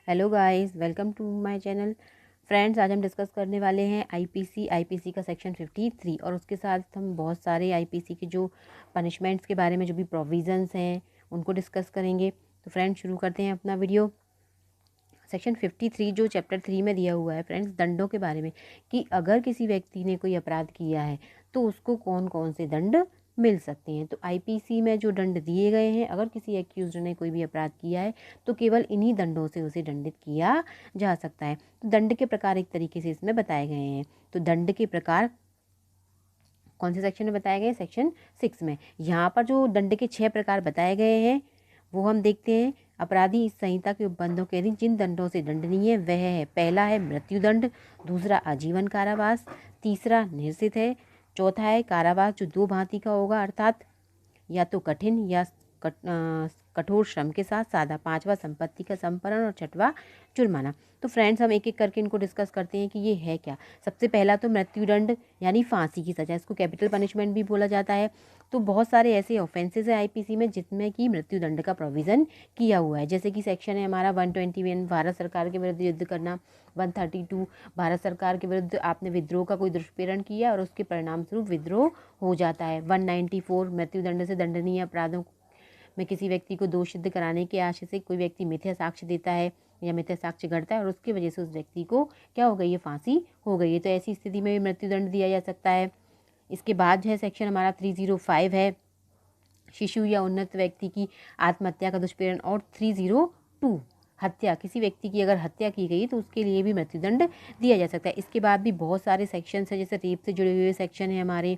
Hello guys, welcome to my channel. Friends, आज हम discuss करने वाले हैं आईपीसी का सेक्शन 53 और उसके साथ हम बहुत सारे आईपीसी के जो पनिशमेंट्स के बारे में जो भी प्रोविजंस हैं उनको डिस्कस करेंगे। तो फ्रेंड्स, शुरू करते हैं अपना वीडियो। सेक्शन 53 जो चैप्टर 3 में दिया हुआ है फ्रेंड्स, दंडों के बारे में, कि अगर किसी व्यक्ति ने कोई अपराध किया है तो उसको कौन कौन से दंड मिल सकते हैं। तो आईपीसी में जो दंड दिए गए हैं, अगर किसी एक्यूज्ड ने कोई भी अपराध किया है तो केवल इन्हीं दंडों से उसे दंडित किया जा सकता है। तो दंड के प्रकार एक तरीके से इसमें बताए गए हैं। तो दंड के प्रकार कौन से सेक्शन में बताए गए? सेक्शन 6 में। यहाँ पर जो दंड के 6 प्रकार बताए गए हैं वो हम देखते हैं। अपराधी इस संहिता के उपबंधों के अधीन जिन दंडों से दंडनीय है वह है, पहला है मृत्युदंड, दूसरा आजीवन कारावास, तीसरा निश्चित है, चौथा है कारावास जो 2 भांति का होगा, अर्थात या तो कठिन या कठोर श्रम के साथ सादा, पांचवा संपत्ति का संपरण और छठवा जुर्माना। तो फ्रेंड्स, हम एक एक करके इनको डिस्कस करते हैं कि ये है क्या। सबसे पहला तो मृत्युदंड यानी फांसी की सजा, इसको कैपिटल पनिशमेंट भी बोला जाता है। तो बहुत सारे ऐसे ऑफेंसेस है आईपीसी में जिसमें कि मृत्युदंड का प्रोविज़न किया हुआ है। जैसे कि सेक्शन है हमारा 121, भारत सरकार के विरुद्ध युद्ध करना। 132, भारत सरकार के विरुद्ध आपने विद्रोह का कोई दुष्प्रेरण किया और उसके परिणाम स्वरूप विद्रोह हो जाता है। 194, मृत्युदंड से दंडनीय अपराधों में किसी व्यक्ति को दोष सिद्ध कराने के आशय से कोई व्यक्ति मिथ्या साक्ष्य देता है या मिथ्या साक्ष्य गढ़ता है और उसकी वजह से उस व्यक्ति को क्या हो गई है? फांसी हो गई है। तो ऐसी स्थिति में भी मृत्युदंड दिया जा सकता है। इसके बाद जो है सेक्शन हमारा 305 है, शिशु या उन्नत व्यक्ति की आत्महत्या का दुष्प्रेरण। और 302, हत्या, किसी व्यक्ति की अगर हत्या की गई तो उसके लिए भी मृत्युदंड दिया जा सकता है। इसके बाद भी बहुत सारे सेक्शन हैं, जैसे रेप से जुड़े हुए सेक्शन है हमारे।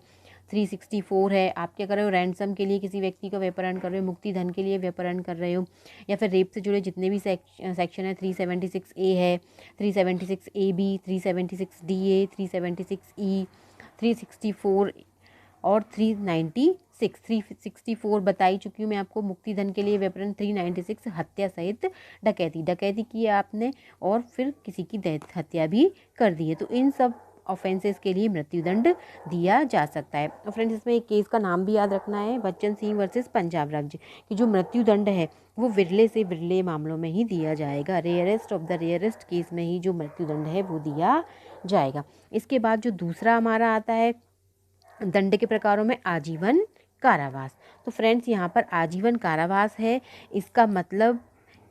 364 है, आप क्या कर रहे हो? रैंसम के लिए किसी व्यक्ति का व्यापारण कर रहे हो, मुक्ति धन के लिए व्यापारण कर रहे हो, या फिर रेप से जुड़े जितने भी सेक्शन है। 376A है, 376AB, 376DA, 376E, 364 और 364 बताई चुकी हूँ मैं आपको, मुक्ति धन के लिए व्यापारण। 396 हत्या सहित डकैती की है आपने और फिर किसी की हत्या भी कर दी है, तो इन सब ऑफेंसेस के लिए मृत्युदंड दिया जा सकता है। तो फ्रेंड्स, इसमें एक केस का नाम भी याद रखना है, बच्चन सिंह वर्सेस पंजाब राज्य, कि जो मृत्युदंड है वो विरले से विरले मामलों में ही दिया जाएगा। Rarest of the rarest case में ही जो मृत्युदंड है वो दिया जाएगा। इसके बाद जो दूसरा हमारा आता है दंड के प्रकारों में, आजीवन कारावास। तो फ्रेंड्स, यहाँ पर आजीवन कारावास है, इसका मतलब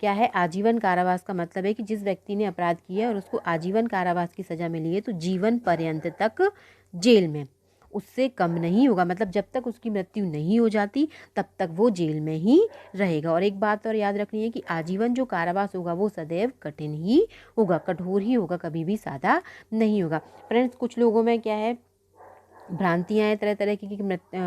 क्या है? आजीवन कारावास का मतलब है कि जिस व्यक्ति ने अपराध किया और उसको आजीवन कारावास की सजा मिली है तो जीवन पर्यंत तक जेल में, उससे कम नहीं होगा। मतलब जब तक उसकी मृत्यु नहीं हो जाती तब तक वो जेल में ही रहेगा। और एक बात और याद रखनी है कि आजीवन जो कारावास होगा वो सदैव कठिन ही होगा, कठोर ही होगा, कभी भी सादा नहीं होगा। फ्रेंड्स, कुछ लोगों में क्या है, भ्रांतियाँ हैं तरह तरह की कि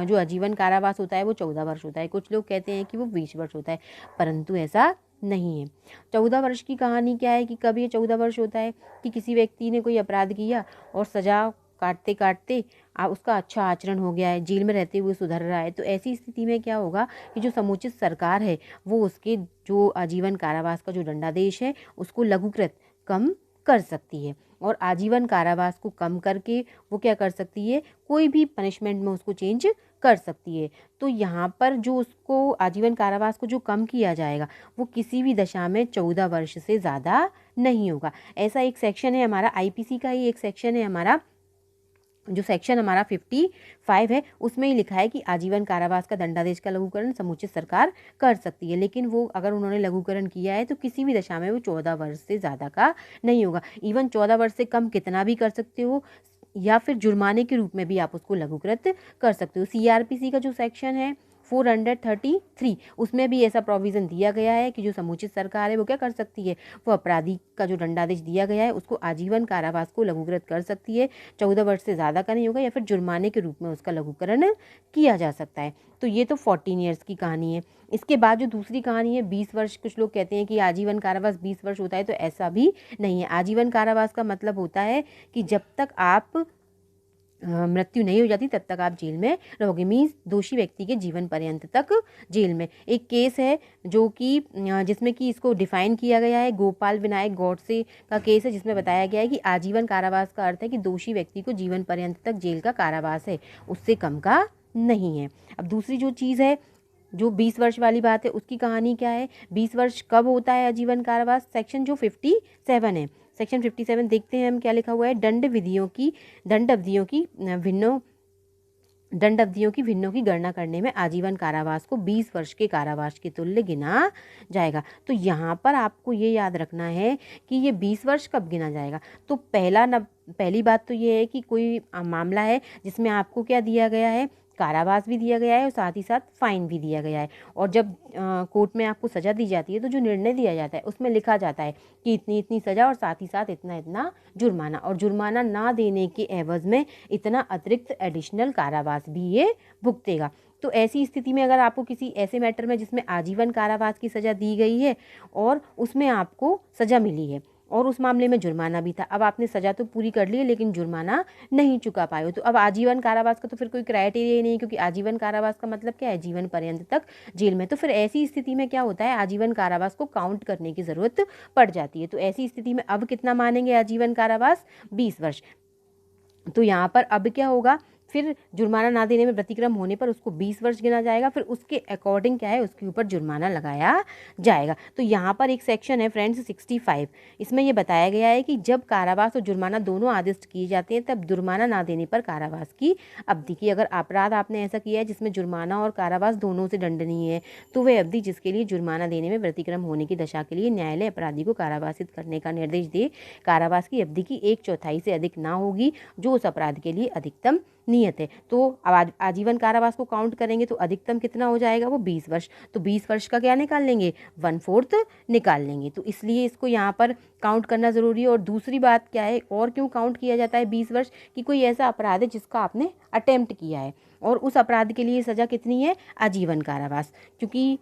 जो आजीवन कारावास होता है वो 14 वर्ष होता है। कुछ लोग कहते हैं कि वो 20 वर्ष होता है, परंतु ऐसा नहीं है। 14 वर्ष की कहानी क्या है कि कब ये 14 वर्ष होता है कि किसी व्यक्ति ने कोई अपराध किया और सजा काटते काटते उसका अच्छा आचरण हो गया है, जेल में रहते हुए सुधर रहा है, तो ऐसी स्थिति में क्या होगा कि जो समुचित सरकार है वो उसके जो आजीवन कारावास का जो दंडादेश है उसको लघुकृत कम कर सकती है और आजीवन कारावास को कम करके वो क्या कर सकती है? कोई भी पनिशमेंट में उसको चेंज कर सकती है। तो यहाँ पर जो उसको आजीवन कारावास को जो कम किया जाएगा वो किसी भी दशा में 14 वर्ष से ज़्यादा नहीं होगा। ऐसा एक सेक्शन है हमारा, आईपीसी का ही एक सेक्शन है हमारा, जो सेक्शन हमारा 55 है, उसमें ही लिखा है कि आजीवन कारावास का दंडादेश का लघुकरण समुचित सरकार कर सकती है, लेकिन वो अगर उन्होंने लघुकरण किया है तो किसी भी दशा में वो 14 वर्ष से ज़्यादा का नहीं होगा। इवन 14 वर्ष से कम कितना भी कर सकते हो या फिर जुर्माने के रूप में भी आप उसको लघुकृत कर सकते हो। सीआरपीसी का जो सेक्शन है 433, उसमें भी ऐसा प्रोविज़न दिया गया है कि जो समुचित सरकार है वो क्या कर सकती है? वो अपराधी का जो दंडादेश दिया गया है उसको आजीवन कारावास को लघुकृत कर सकती है, 14 वर्ष से ज़्यादा का नहीं होगा, या फिर जुर्माने के रूप में उसका लघुकरण किया जा सकता है। तो ये तो 14 ईयर्स की कहानी है। इसके बाद जो दूसरी कहानी है 20 वर्ष, कुछ लोग कहते हैं कि आजीवन कारावास 20 वर्ष होता है, तो ऐसा भी नहीं है। आजीवन कारावास का मतलब होता है कि जब तक आप मृत्यु नहीं हो जाती तब तक आप जेल में रहोगे, मीन्स दोषी व्यक्ति के जीवन पर्यंत तक जेल में। एक केस है जो कि जिसमें कि इसको डिफाइन किया गया है, गोपाल विनायक गौडसे का केस है, जिसमें बताया गया है कि आजीवन कारावास का अर्थ है कि दोषी व्यक्ति को जीवन पर्यंत तक जेल का कारावास है, उससे कम का नहीं है। अब दूसरी जो चीज़ है जो 20 वर्ष वाली बात है उसकी कहानी क्या है, 20 वर्ष कब होता है आजीवन कारावास, सेक्शन जो 57 है, सेक्शन 57 देखते हैं हम क्या लिखा हुआ है, दंड अवधियों की भिन्नों की गणना करने में आजीवन कारावास को 20 वर्ष के कारावास के तुल्य गिना जाएगा। तो यहाँ पर आपको ये याद रखना है कि ये 20 वर्ष कब गिना जाएगा। तो पहली बात तो ये है कि कोई मामला है जिसमें आपको क्या दिया गया है, कारावास भी दिया गया है और साथ ही साथ फाइन भी दिया गया है। और जब कोर्ट में आपको सज़ा दी जाती है तो जो निर्णय दिया जाता है उसमें लिखा जाता है कि इतनी इतनी सज़ा और साथ ही साथ इतना इतना जुर्माना, और जुर्माना ना देने के एवज़ में इतना अतिरिक्त एडिशनल कारावास भी ये भुगतेगा। तो ऐसी स्थिति में अगर आपको किसी ऐसे मैटर में जिसमें आजीवन कारावास की सज़ा दी गई है और उसमें आपको सज़ा मिली है और उस मामले में जुर्माना भी था, अब आपने सज़ा तो पूरी कर ली है लेकिन जुर्माना नहीं चुका पाए हो, तो अब आजीवन कारावास का तो फिर कोई क्राइटेरिया ही नहीं, क्योंकि आजीवन कारावास का मतलब क्या है, जीवन पर्यंत तक जेल में। तो फिर ऐसी स्थिति में क्या होता है, आजीवन कारावास को काउंट करने की ज़रूरत पड़ जाती है। तो ऐसी स्थिति में अब कितना मानेंगे आजीवन कारावास, 20 वर्ष। तो यहाँ पर अब क्या होगा, फिर जुर्माना ना देने में व्यतिक्रम होने पर उसको 20 वर्ष गिना जाएगा, फिर उसके अकॉर्डिंग क्या है, उसके ऊपर जुर्माना लगाया जाएगा। तो यहाँ पर एक सेक्शन है फ्रेंड्स 65, इसमें ये बताया गया है कि जब कारावास और जुर्माना दोनों आदिष्ट किए जाते हैं तब जुर्माना ना देने पर कारावास की अवधि की, अगर अपराध आपने ऐसा किया है जिसमें जुर्माना और कारावास दोनों से दंडनीय है, तो वह अवधि जिसके लिए जुर्माना देने में व्यतिक्रम होने की दशा के लिए न्यायालय अपराधी को कारावासित करने का निर्देश दे, कारावास की अवधि की 1/4 से अधिक ना होगी जो उस अपराध के लिए अधिकतम नियत है। तो अब आजीवन कारावास को काउंट करेंगे तो अधिकतम कितना हो जाएगा, वो 20 वर्ष। तो 20 वर्ष का क्या निकाल लेंगे, 1/4 निकाल लेंगे। तो इसलिए इसको यहाँ पर काउंट करना ज़रूरी है। और दूसरी बात क्या है, और क्यों काउंट किया जाता है 20 वर्ष, कि कोई ऐसा अपराध है जिसका आपने अटेम्प्ट किया है और उस अपराध के लिए सज़ा कितनी है, आजीवन कारावास। क्योंकि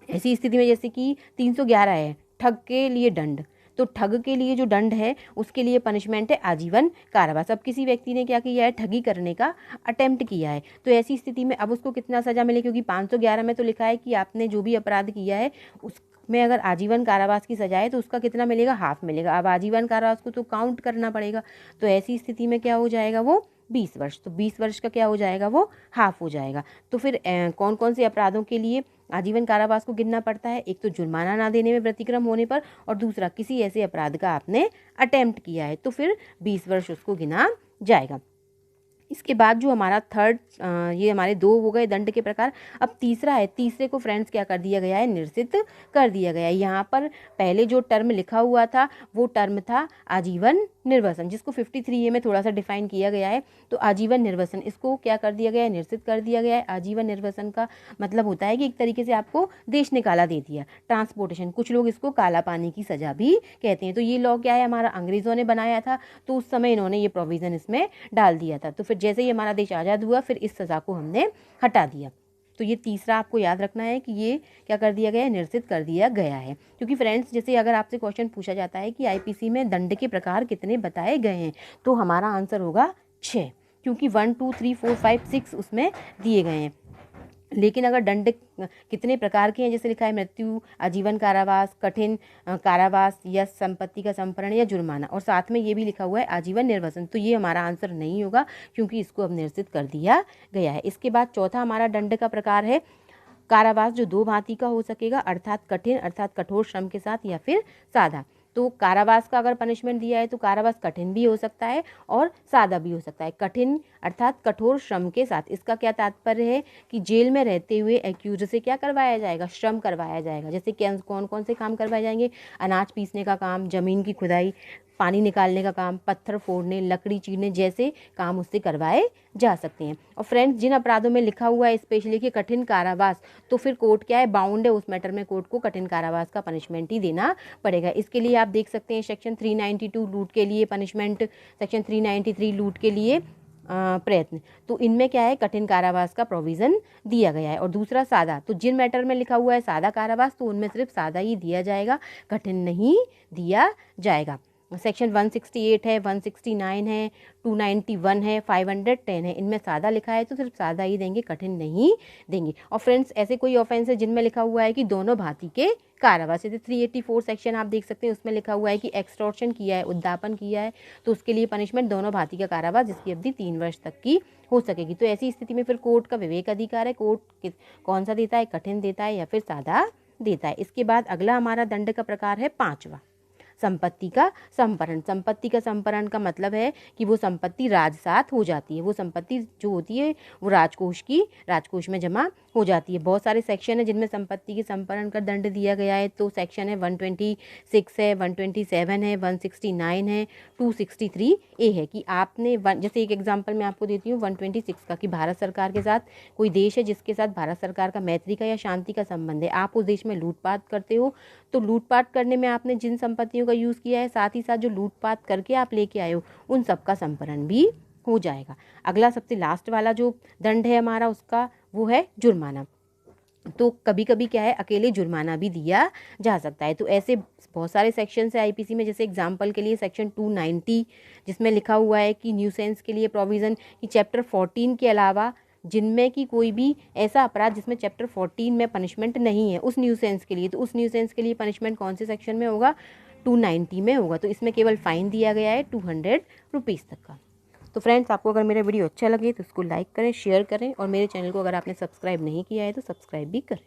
ऐसी स्थिति में जैसे कि 311 है, ठग के लिए दंड, तो ठग के लिए जो दंड है उसके लिए पनिशमेंट है आजीवन कारावास। अब किसी व्यक्ति ने क्या किया है, ठगी करने का अटेम्प्ट किया है, तो ऐसी स्थिति में अब उसको कितना सज़ा मिले, क्योंकि 511 में तो लिखा है कि आपने जो भी अपराध किया है उसमें अगर आजीवन कारावास की सज़ा है तो उसका कितना मिलेगा, हाफ मिलेगा। अब आजीवन कारावास को तो काउंट करना पड़ेगा, तो ऐसी स्थिति में क्या हो जाएगा, वो 20 वर्ष। तो 20 वर्ष का क्या हो जाएगा, वो हाफ हो जाएगा। तो फिर कौन कौन से अपराधों के लिए आजीवन कारावास को गिनना पड़ता है, एक तो जुर्माना ना देने में व्यतिक्रम होने पर, और दूसरा किसी ऐसे अपराध का आपने अटेम्प्ट किया है, तो फिर 20 वर्ष उसको गिना जाएगा। इसके बाद जो हमारा थर्ड, ये हमारे 2 हो गए दंड के प्रकार। अब तीसरा है, तीसरे को फ्रेंड्स क्या कर दिया गया है, निरसित कर दिया गया है। यहाँ पर पहले जो टर्म लिखा हुआ था वो टर्म था आजीवन निर्वसन, जिसको 53A में थोड़ा सा डिफाइन किया गया है। तो आजीवन निर्वसन, इसको क्या कर दिया गया है, निरसित कर दिया गया है। आजीवन निर्वसन का मतलब होता है कि एक तरीके से आपको देश निकाला दे दिया, ट्रांसपोर्टेशन, कुछ लोग इसको काला पानी की सज़ा भी कहते हैं। तो ये लॉ क्या है, हमारा अंग्रेज़ों ने बनाया था, तो उस समय इन्होंने ये प्रोविज़न इसमें डाल दिया था। तो फिर जैसे ही हमारा देश आज़ाद हुआ फिर इस सज़ा को हमने हटा दिया। तो ये तीसरा आपको याद रखना है कि ये क्या कर दिया गया है, निरसित कर दिया गया है। क्योंकि फ्रेंड्स जैसे अगर आपसे क्वेश्चन पूछा जाता है कि आईपीसी में दंड के प्रकार कितने बताए गए हैं, तो हमारा आंसर होगा 6, क्योंकि 1 2 3 4 5 6 उसमें दिए गए हैं। लेकिन अगर दंड कितने प्रकार के हैं, जैसे लिखा है मृत्यु, आजीवन कारावास, कठिन कारावास, या संपत्ति का संपरण या जुर्माना, और साथ में ये भी लिखा हुआ है आजीवन निर्वसन, तो ये हमारा आंसर नहीं होगा क्योंकि इसको अब निरसित कर दिया गया है। इसके बाद चौथा हमारा दंड का प्रकार है कारावास, जो 2 भांति का हो सकेगा, अर्थात कठिन अर्थात कठोर श्रम के साथ, या फिर सादा। तो कारावास का अगर पनिशमेंट दिया है तो कारावास कठिन भी हो सकता है और सादा भी हो सकता है। कठिन अर्थात कठोर श्रम के साथ, इसका क्या तात्पर्य है कि जेल में रहते हुए एक्यूज से क्या करवाया जाएगा, श्रम करवाया जाएगा। जैसे कौन कौन से काम करवाए जाएंगे, अनाज पीसने का काम, ज़मीन की खुदाई, पानी निकालने का काम, पत्थर फोड़ने, लकड़ी चीरने जैसे काम उससे करवाए जा सकते हैं। और फ्रेंड्स जिन अपराधों में लिखा हुआ है स्पेशली कि कठिन कारावास, तो फिर कोर्ट क्या है, बाउंड है उस मैटर में, कोर्ट को कठिन कारावास का पनिशमेंट ही देना पड़ेगा। इसके लिए आप देख सकते हैं सेक्शन 392 लूट के लिए पनिशमेंट, सेक्शन 393 लूट के लिए प्रयत्न, तो इनमें क्या है, कठिन कारावास का प्रोविज़न दिया गया है। और दूसरा सादा, तो जिन मैटर में लिखा हुआ है सादा कारावास, तो उनमें सिर्फ सादा ही दिया जाएगा, कठिन नहीं दिया जाएगा। सेक्शन 168 है, 169 है, 291 है, 510 है। इनमें सादा लिखा है तो सिर्फ सादा ही देंगे, कठिन नहीं देंगे। और फ्रेंड्स ऐसे कोई ऑफेंस है जिनमें लिखा हुआ है कि दोनों भांति के कारावास, जैसे 384 सेक्शन आप देख सकते हैं, उसमें लिखा हुआ है कि एक्सटॉर्शन किया है, उद्दापन किया है, तो उसके लिए पनिशमेंट दोनों भांति का कारावास जिसकी अवधि 3 वर्ष तक की हो सकेगी। तो ऐसी स्थिति में फिर कोर्ट का विवेक अधिकार है, कोर्ट कौन सा देता है, कठिन देता है या फिर सादा देता है। इसके बाद अगला हमारा दंड का प्रकार है 5वां, संपत्ति का संपरण। संपत्ति का संपरण का मतलब है कि वो संपत्ति राजसात हो जाती है, वो संपत्ति जो होती है वो राजकोष में जमा हो जाती है। बहुत सारे सेक्शन है जिनमें संपत्ति के संपरण का दंड दिया गया है। तो सेक्शन है 126 है, 127 है, 169 है, 263 ए है कि आपने जैसे एक एग्जाम्पल मैं आपको देती हूँ 126 का, कि भारत सरकार के साथ कोई देश है जिसके साथ भारत सरकार का मैत्री का या शांति का संबंध है, आप उस देश में लूटपाट करते हो, तो लूटपाट करने में आपने जिन संपत्तियों का यूज़ किया है, साथ ही साथ जो लूटपाट करके आप लेके आए हो उन सब का संपरण भी हो जाएगा। अगला सबसे लास्ट वाला जो दंड है हमारा उसका वो है जुर्माना। तो कभी कभी क्या है, अकेले जुर्माना भी दिया जा सकता है। तो ऐसे बहुत सारे सेक्शन है आईपीसी में, जैसे एग्जांपल के लिए सेक्शन 290 जिसमें लिखा हुआ है कि न्यूसेंस के लिए प्रोविज़न कि चैप्टर 14 के अलावा जिनमें कि कोई भी ऐसा अपराध जिसमें चैप्टर 14 में पनिशमेंट नहीं है उस न्यूसेंस के लिए, तो उस न्यूसेंस के लिए पनिशमेंट कौन से सेक्शन में होगा, 290 में होगा। तो इसमें केवल फाइन दिया गया है 200 रुपीज़ तक का। तो फ्रेंड्स आपको अगर मेरा वीडियो अच्छा लगे तो उसको लाइक करें, शेयर करें और मेरे चैनल को अगर आपने सब्सक्राइब नहीं किया है तो सब्सक्राइब भी करें।